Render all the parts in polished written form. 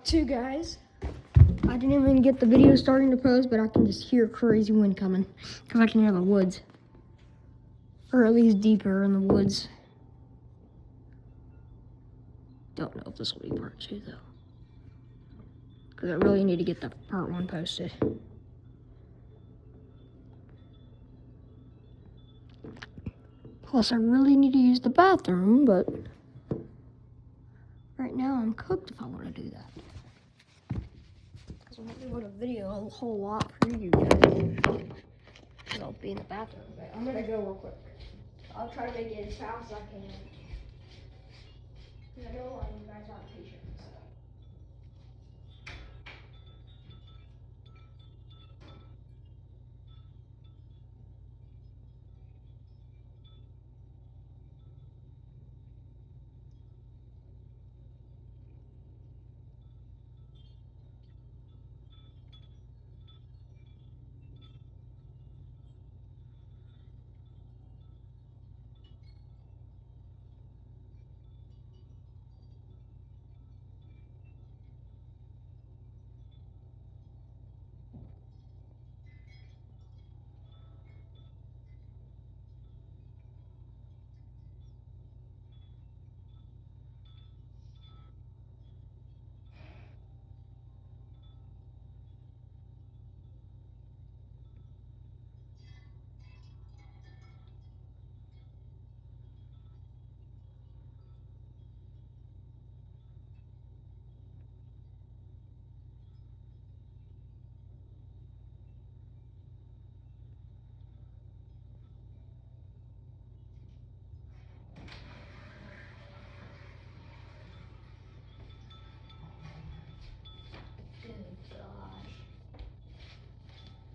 Part 2, guys. I didn't even get the video starting to post, but I can just hear crazy wind coming because I can hear the woods, or at least deeper in the woods. Don't know if this will be part 2 though, because I really need to get the part 1 posted. Plus, I really need to use the bathroom, but right now I'm cooked if I want to do that. Because I'm not able to video a whole lot for you guys. I'll be in the bathroom, but I'm gonna go real quick. I'll try to make it as fast as I can. Because I know a lot of you guys aren't patient. So.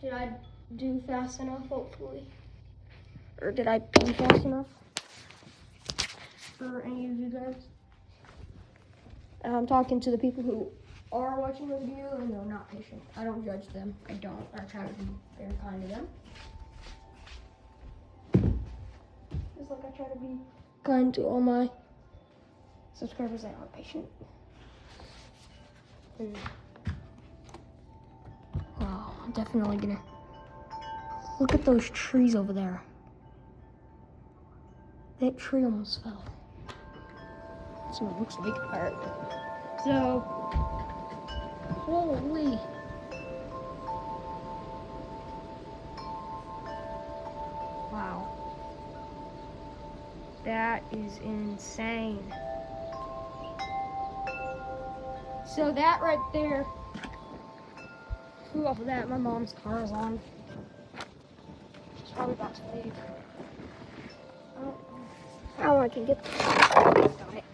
Did I do fast enough, hopefully? Or did I pee fast enough? For any of you guys? I'm talking to the people who are watching the video and they're not patient. I don't judge them. I don't. I try to be very kind to them. Just like I try to be kind to all my subscribers that aren't patient. Wow, I'm definitely gonna look at those trees over there. That tree almost fell. That's what it looks like. Alright. So, holy. Wow. That is insane. So that right there, off of that, my mom's car is on. She's probably about to leave. How I can get the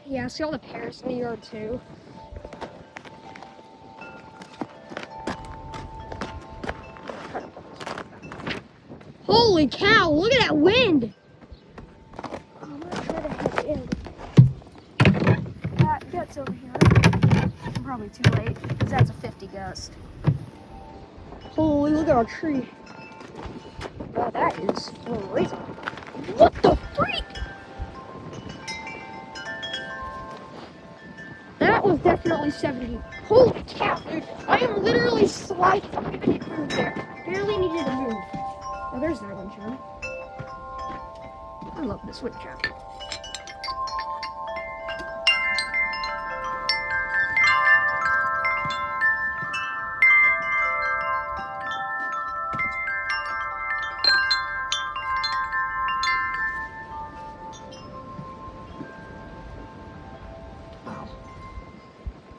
yeah, I see all the pears in the yard too. Holy cow, look at that wind! I'm gonna try to head in. That gets over here. I'm probably too late, because that's a 50 gust. Holy, look at our tree. Wow, that is crazy. What the freak? That was definitely 70. Holy cow, dude. I am literally sliding. I didn't move there. Barely needed to move. Oh, there's that wind chime. I love this wind chime.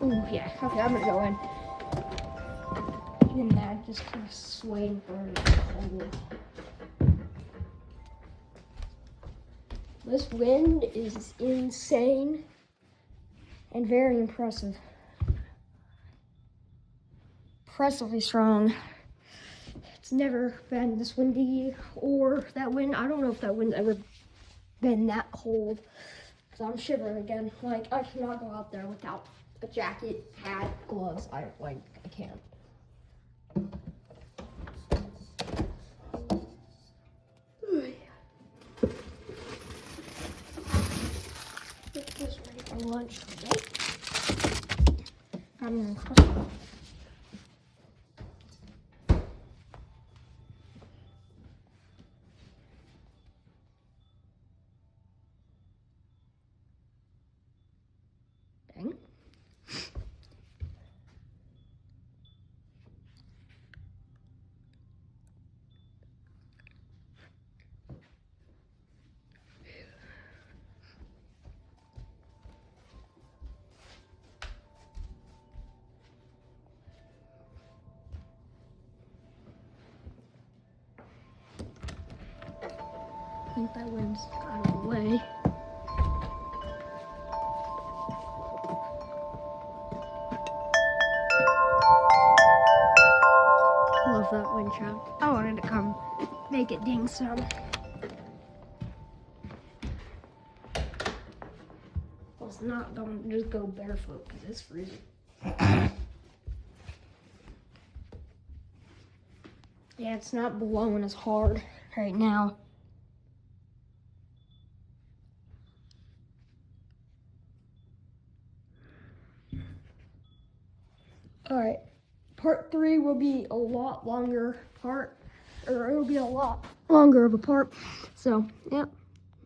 Ooh, yeah. Okay, I'm gonna go in. And that just kind of swaying for a This wind is insane and very impressive. Impressively strong. It's never been this windy or that wind. I don't know if that wind's ever been that cold. Because I'm shivering again. Like, I cannot go out there without a jacket, hat, gloves. I can't. Get this ready for lunch today. I don't know. Dang. I think that wind's out of the way. Love that wind chime. I wanted to come make it ding some. I was not going to just go barefoot because it's freezing. Yeah, it's not blowing as hard right now. All right, part 3 will be a lot longer part, or it'll be a lot longer of a part. So, yeah.